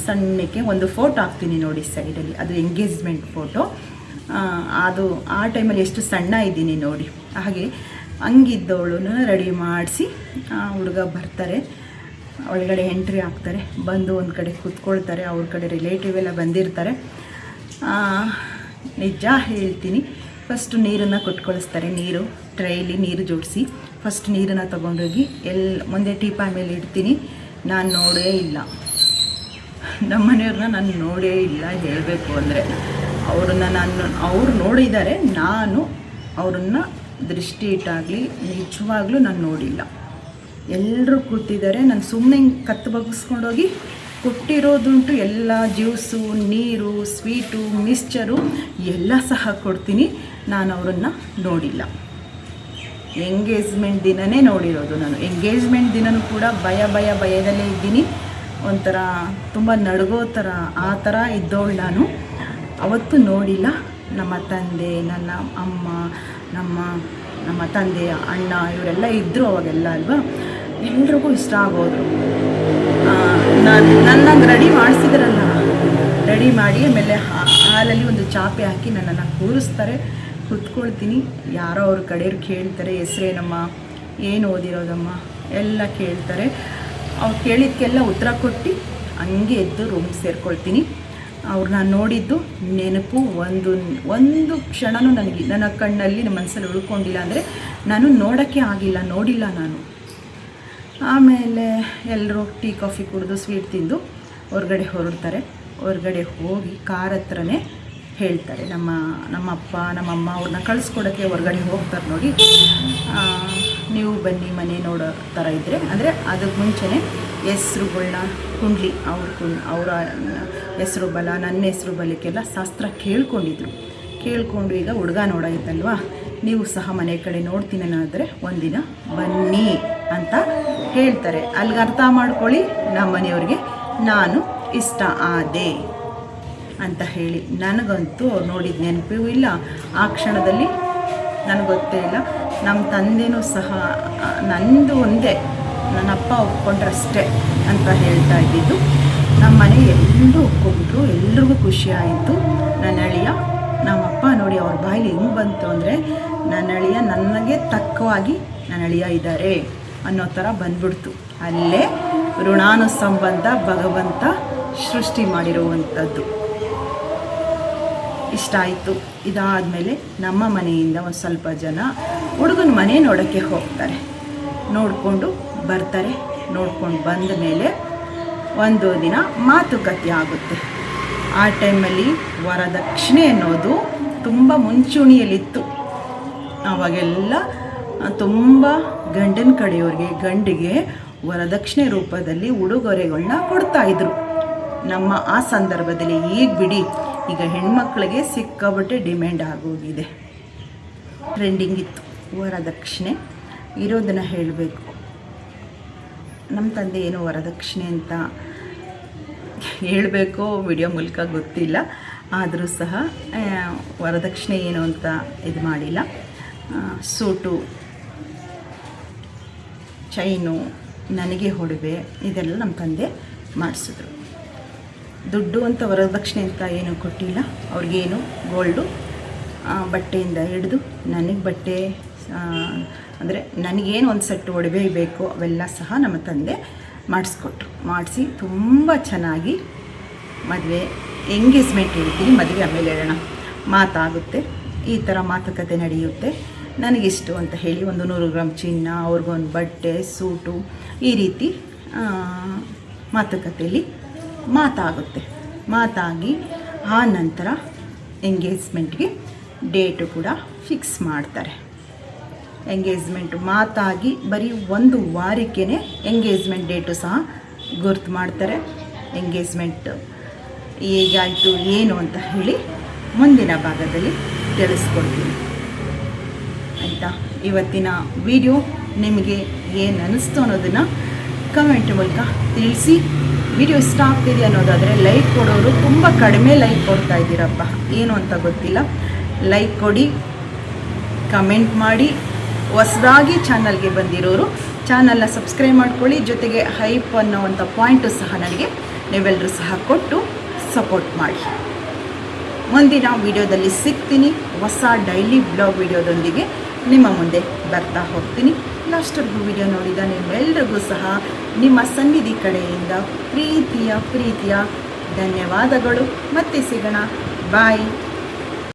Speaker 1: ಸಣ್ಣಕ್ಕೆ ಒಂದು ಫೋಟೋ ಹಾಕ್ತೀನಿ ನೋಡಿ ಸೈಡಲ್ಲಿ, ಅದು ಎಂಗೇಜ್ಮೆಂಟ್ ಫೋಟೋ. ಅದು ಆ ಟೈಮಲ್ಲಿ ಎಷ್ಟು ಸಣ್ಣ ಇದ್ದೀನಿ ನೋಡಿ. ಹಾಗೆ ಹಂಗಿದ್ದವಳನ್ನು ರೆಡಿ ಮಾಡಿಸಿ ಹುಡುಗ ಬರ್ತಾರೆ, ಒಳಗಡೆ ಎಂಟ್ರಿ ಆಗ್ತಾರೆ. ಬಂದು ಒಂದು ಕಡೆ ಕೂತ್ಕೊಳ್ತಾರೆ. ಅವ್ರ ಕಡೆ ರಿಲೇಟಿವ್ ಎಲ್ಲ ಬಂದಿರ್ತಾರೆ. ನಿಜ ಹೇಳ್ತೀನಿ, ಫಸ್ಟು ನೀರನ್ನು ಕೊಟ್ಕೊಳಿಸ್ತಾರೆ. ನೀರು ಟ್ರೈಲಿ ನೀರು ಜೋಡಿಸಿ ಫಸ್ಟ್ ನೀರನ್ನು ತೊಗೊಂಡೋಗಿ ಮುಂದೆ ಟೀಪಾಯ್ ಮೇಲೆ ಇಡ್ತೀನಿ. ನಾನು ನೋಡೇ ಇಲ್ಲ, ನಮ್ಮ ಮನೆಯವ್ರನ್ನ ನಾನು ನೋಡೇ ಇಲ್ಲ ಹೇಳಬೇಕು ಅಂದರೆ. ಅವ್ರು ನೋಡಿದ್ದಾರೆ, ನಾನು ಅವರನ್ನು ದೃಷ್ಟಿ ಇಟ್ಟಾಗಲಿ ನಿಜವಾಗ್ಲೂ ನಾನು ನೋಡಿಲ್ಲ. ಎಲ್ಲರೂ ಕೂತಿದ್ದಾರೆ. ನಾನು ಸುಮ್ಮನೆ ಹಿಂಗೆ ಕತ್ತು ಬಗ್ಗಿಸ್ಕೊಂಡೋಗಿ ಕೊಟ್ಟಿರೋದುಂಟು ಎಲ್ಲ ಜ್ಯೂಸು, ನೀರು, ಸ್ವೀಟು, ಮಿಕ್ಸ್ಚರು ಎಲ್ಲ ಸಹ ಕೊಡ್ತೀನಿ. ನಾನು ಅವರನ್ನು ನೋಡಿಲ್ಲ. ಎಂಗೇಜ್ಮೆಂಟ್ ದಿನವೇ ನೋಡಿರೋದು ನಾನು. ಎಂಗೇಜ್ಮೆಂಟ್ ದಿನವೂ ಕೂಡ ಭಯದಲ್ಲೇ ಇದ್ದೀನಿ. ಒಂಥರ ತುಂಬ ನಡುಗೋ ಥರ ಆ ಥರ ಇದ್ದವಳು ನಾನು. ಅವತ್ತು ನೋಡಿಲ್ಲ. ನಮ್ಮ ತಂದೆ, ನನ್ನ ಅಮ್ಮ, ನಮ್ಮ ತಂದೆ, ಅಣ್ಣ ಇವರೆಲ್ಲ ಇದ್ದರು ಅವಾಗೆಲ್ಲ ಅಲ್ವಾ. ಎಲ್ರಿಗೂ ಇಷ್ಟ ಆಗೋದ್ರು. ನನ್ನಂಗೆ ರೆಡಿ ಮಾಡಿಸಿದ್ರಲ್ಲ, ರೆಡಿ ಮಾಡಿ ಆಮೇಲೆ ಹಾಲಲ್ಲಿ ಒಂದು ಚಾಪೆ ಹಾಕಿ ನನ್ನನ್ನು ಕೂರಿಸ್ತಾರೆ. ಕೂತ್ಕೊಳ್ತೀನಿ. ಯಾರೋ ಅವ್ರ ಕಡೆಯವ್ರು ಕೇಳ್ತಾರೆ, ಹೆಸ್ರೇನಮ್ಮ, ಏನು ಓದಿರೋದಮ್ಮ ಎಲ್ಲ ಕೇಳ್ತಾರೆ. ಅವ್ರು ಕೇಳಿದ್ದಕ್ಕೆಲ್ಲ ಉತ್ತರ ಕೊಟ್ಟು ಹಂಗೆ ಎದ್ದು ರೂಮಿಗೆ ಸೇರ್ಕೊಳ್ತೀನಿ. ಅವ್ರನ್ನ ನೋಡಿದ್ದು ನೆನಪು ಒಂದು ಕ್ಷಣನೂ ನನ್ನ ಕಣ್ಣಲ್ಲಿ, ನಮ್ಮ ಮನಸ್ಸಲ್ಲಿ ಉಳ್ಕೊಂಡಿಲ್ಲ. ಅಂದರೆ ನಾನು ನೋಡೋಕ್ಕೆ ಆಗಿಲ್ಲ, ನೋಡಿಲ್ಲ ನಾನು. ಆಮೇಲೆ ಎಲ್ಲರೂ ಟೀ ಕಾಫಿ ಕುಡಿದು ಸ್ವೀಟ್ ತಿಂದು ಹೊರಗಡೆ ಹೊರಡ್ತಾರೆ. ಹೊರಗಡೆ ಹೋಗಿ ಕಾರ್ ಹತ್ರನೇ ಹೇಳ್ತಾರೆ, ನಮ್ಮ ಅಪ್ಪ ನಮ್ಮಮ್ಮ ಅವ್ರನ್ನ ಕಳಿಸ್ಕೊಡೋಕ್ಕೆ ಹೊರಗಡೆ ಹೋಗ್ತಾರೆ ನೋಡಿ. ನೀವು ಬನ್ನಿ ಮನೆ ನೋಡೋ ಥರ ಇದ್ದರೆ, ಅಂದರೆ ಅದಕ್ಕೆ ಮುಂಚೆನೇ ಹೆಸ್ರುಗಳನ್ನ ಕುಂಡ್ಲಿ, ಅವರ ಹೆಸ್ರು ಬಲ, ನನ್ನ ಹೆಸ್ರು ಬಲಕ್ಕೆಲ್ಲ ಶಾಸ್ತ್ರ ಕೇಳ್ಕೊಂಡು ಈಗ ಹುಡುಗ ನೋಡಾಯಿತಲ್ವ, ನೀವು ಸಹ ಮನೆ ಕಡೆ ನೋಡ್ತೀನಾದರೆ ಒಂದಿನ ಬನ್ನಿ ಅಂತ ಹೇಳ್ತಾರೆ. ಅಲ್ಲಿಗೆ ಅರ್ಥ ಮಾಡ್ಕೊಳ್ಳಿ, ನಮ್ಮ ಮನೆಯವ್ರಿಗೆ ನಾನು ಇಷ್ಟ ಆದೆ ಅಂತ ಹೇಳಿ. ನನಗಂತೂ ಅವ್ರು ನೋಡಿದ ನೆನಪೂ ಇಲ್ಲ. ಆ ಕ್ಷಣದಲ್ಲಿ ನನಗೆ ಗೊತ್ತೇ ಇಲ್ಲ. ನಮ್ಮ ತಂದೆನೂ ಸಹ ನಂದು ಒಂದೇ, ನನ್ನಪ್ಪ ಒಪ್ಕೊಂಡ್ರಷ್ಟೇ ಅಂತ ಹೇಳ್ತಾ ಇದ್ದಿದ್ದು. ನಮ್ಮ ಮನೆ ಎಲ್ಲರೂ ಒಪ್ಕೊಂಡ್ರು, ಎಲ್ರಿಗೂ ಖುಷಿ ಆಯಿತು. ನನ್ನ ಅಳಿಯ, ನಮ್ಮಪ್ಪ ನೋಡಿ ಅವ್ರ ಬಾಯಲ್ಲಿ ಹೆಂಗೆ ಬಂತು ಅಂದರೆ, ನನ್ನ ಅಳಿಯ ನನಗೆ ತಕ್ಕವಾಗಿ ನನ್ನ ಅಳಿಯ ಇದ್ದಾರೆ ಅನ್ನೋ ಥರ ಬಂದ್ಬಿಡ್ತು. ಅಲ್ಲೇ ಋಣಾನುಸಂಬಂಧ ಭಗವಂತ ಸೃಷ್ಟಿ ಮಾಡಿರುವಂಥದ್ದು. ಇಷ್ಟ ಆಯಿತು. ಇದಾದಮೇಲೆ ನಮ್ಮ ಮನೆಯಿಂದ ಒಂದು ಸ್ವಲ್ಪ ಜನ ಹುಡುಗನ ಮನೆ ನೋಡೋಕ್ಕೆ ಹೋಗ್ತಾರೆ. ನೋಡಿಕೊಂಡು ಬರ್ತಾರೆ. ನೋಡ್ಕೊಂಡು ಬಂದ ಮೇಲೆ ಒಂದು ದಿನ ಮಾತುಕತೆ ಆಗುತ್ತೆ. ಆ ಟೈಮಲ್ಲಿ ವರದಕ್ಷಿಣೆ ಅನ್ನೋದು ತುಂಬ ಮುಂಚೂಣಿಯಲ್ಲಿತ್ತು. ಆವಾಗೆಲ್ಲ ತುಂಬ ಗಂಡನ ಕಡೆಯವ್ರಿಗೆ, ಗಂಡಿಗೆ ವರದಕ್ಷಿಣೆ ರೂಪದಲ್ಲಿ ಉಡುಗೊರೆಗಳನ್ನ ಕೊಡ್ತಾಯಿದ್ರು. ನಮ್ಮ ಆ ಸಂದರ್ಭದಲ್ಲಿ ಈಗ ಬಿಡಿ, ಈಗ ಹೆಣ್ಮಕ್ಳಿಗೆ ಸಿಕ್ಕಾಬಟ್ಟೆ ಡಿಮ್ಯಾಂಡ್ ಆಗೋಗಿದೆ. ಟ್ರೆಂಡಿಂಗ್ ಇತ್ತು ವರದಕ್ಷಿಣೆ ಇರೋದನ್ನು ಹೇಳಬೇಕು. ನಮ್ಮ ತಂದೆ ಏನು ವರದಕ್ಷಿಣೆ ಅಂತ ಹೇಳಬೇಕು ವಿಡಿಯೋ ಮೂಲಕ ಗೊತ್ತಿಲ್ಲ. ಆದರೂ ಸಹ ವರದಕ್ಷಿಣೆ ಏನು ಅಂತ ಇದು ಮಾಡಿಲ್ಲ. ಸೂಟು, ಚೈನು, ನನಗೆ ಒಡವೆ ಇದೆಲ್ಲ ನಮ್ಮ ತಂದೆ ಮಾಡಿಸಿದ್ರು. ದುಡ್ಡು ಅಂತ ವರದಕ್ಷಿಣೆ ಅಂತ ಏನೂ ಕೊಟ್ಟಿಲ್ಲ. ಅವ್ರಿಗೇನು ಗೋಲ್ಡು ಬಟ್ಟೆಯಿಂದ ಹಿಡಿದು ನನಗೆ ಬಟ್ಟೆ, ಅಂದರೆ ನನಗೇನು ಒಂದು ಸೆಟ್ ಒಡವೆ ಬೇಕು ಅವೆಲ್ಲ ಸಹ ನಮ್ಮ ತಂದೆ ಮಾಡಿಸಿ ತುಂಬ ಚೆನ್ನಾಗಿ ಮದುವೆ, ಎಂಗೇಜ್ಮೆಂಟ್ ಹೇಳ್ತೀನಿ, ಮದುವೆ ಆಮೇಲೆ ಹೇಳೋಣ, ಮಾತಾಗುತ್ತೆ. ಈ ಥರ ಮಾತುಕತೆ ನಡೆಯುತ್ತೆ. ನನಗಿಷ್ಟು ಅಂತ ಹೇಳಿ ಒಂದು 100 ಗ್ರಾಮ್ ಚಿನ್ನ, ಅವ್ರಿಗೊಂದು ಬಟ್ಟೆ, ಸೂಟು, ಈ ರೀತಿ ಮಾತುಕತೆಯಲ್ಲಿ ಮಾತಾಗಿ ಆ ನಂತರ ಎಂಗೇಜ್ಮೆಂಟ್ಗೆ ಡೇಟು ಕೂಡ ಫಿಕ್ಸ್ ಮಾಡ್ತಾರೆ. ಎಂಗೇಜ್ಮೆಂಟು ಮಾತಾಗಿ ಬರೀ 1 ವಾರಕ್ಕೇ ಎಂಗೇಜ್ಮೆಂಟ್ ಡೇಟು ಸಹ ಗುರ್ತು ಮಾಡ್ತಾರೆ. ಎಂಗೇಜ್ಮೆಂಟ್ ಹೇಗಾಯಿತು ಏನು ಅಂತ ಹೇಳಿ ಮುಂದಿನ ಭಾಗದಲ್ಲಿ ತಿಳಿಸ್ಕೊಡ್ತೀನಿ ಆಯಿತಾ. ಇವತ್ತಿನ ವಿಡಿಯೋ ನಿಮಗೆ ಏನು ಅನ್ನಿಸ್ತು ಅನ್ನೋದನ್ನು ಕಮೆಂಟ್ ಮೂಲಕ ತಿಳಿಸಿ. ವಿಡಿಯೋ ಇಷ್ಟ ಆಗ್ತಿದೆ ಅನ್ನೋದಾದರೆ ಲೈಕ್ ಕೊಡೋರು ತುಂಬ ಕಡಿಮೆ ಲೈಕ್ ಕೊಡ್ತಾ ಇದ್ದೀರಪ್ಪ, ಏನು ಅಂತ ಗೊತ್ತಿಲ್ಲ. ಲೈಕ್ ಕೊಡಿ, ಕಮೆಂಟ್ ಮಾಡಿ. ಹೊಸದಾಗಿ ಚಾನಲ್ಗೆ ಬಂದಿರೋರು ಚಾನಲ್ನ ಸಬ್ಸ್ಕ್ರೈಬ್ ಮಾಡ್ಕೊಳ್ಳಿ. ಜೊತೆಗೆ ಹೈಪ್ ಅನ್ನೋವಂಥ ಪಾಯಿಂಟು ಸಹ ನನಗೆ ನೀವೆಲ್ಲರೂ ಸಹ ಕೊಟ್ಟು ಸಪೋರ್ಟ್ ಮಾಡಿ. ಮುಂದಿನ ವಿಡಿಯೋದಲ್ಲಿ ಸಿಗ್ತೀನಿ. ಹೊಸ ಡೈಲಿ ಬ್ಲಾಗ್ ವಿಡಿಯೋದೊಂದಿಗೆ ನಿಮ್ಮ ಮುಂದೆ ಬರ್ತಾ ಹೋಗ್ತೀನಿ. ಲಾಸ್ಟ್ವರೆಗೂ ವಿಡಿಯೋ ನೋಡಿದ ನಿಮ್ಮೆಲ್ಲರಿಗೂ ಸಹ ನಿಮ್ಮ ಸನ್ನಿಧಿ ಕಡೆಯಿಂದ ಪ್ರೀತಿಯ ಧನ್ಯವಾದಗಳು. ಮತ್ತೆ ಸಿಗೋಣ. ಬಾಯ್.